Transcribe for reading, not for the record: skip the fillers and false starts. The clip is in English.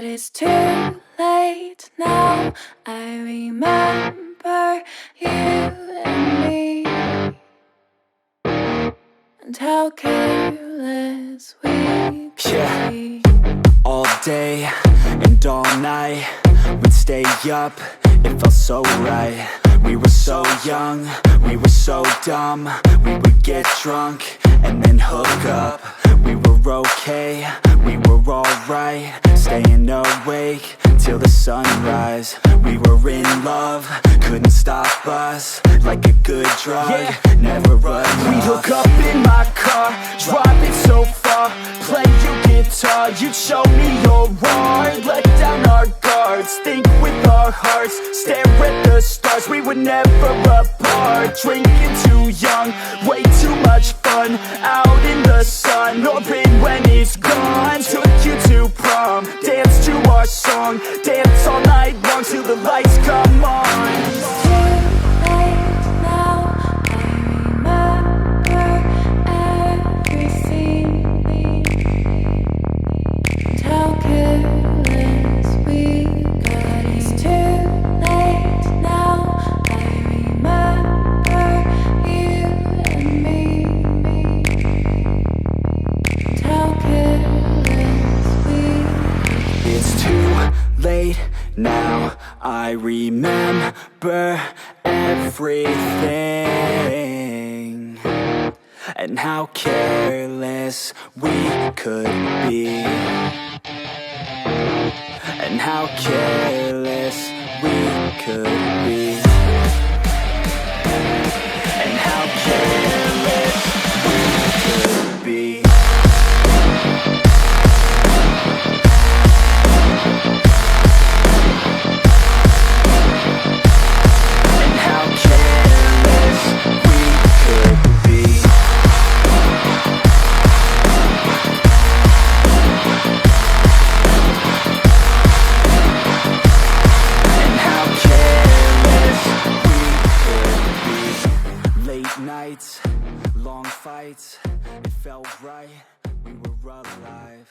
But it's too late now. I remember you and me, and how careless we could be. All day and all night, we'd stay up, it felt so right. We were so young, we were so dumb. We would get drunk and then hook up. We were okay, we were alright, staying awake till the sunrise. We were in love, couldn't stop us, like a good drug, never enough. We'd hook up in my car, driving so far, play your guitar, you'd show me your art. Let down our guards, think with our hearts, stare at the stars, we were never apart. Drinking too young, way too much fun, out in the sun, or in when it's gone. Took you to prom, dance to our song, dance all night long till the lights come on. Late now, I remember everything, and how careless we could be, and how careless we could be, and how careless we could be. Nights, long fights, it felt right, we were alive.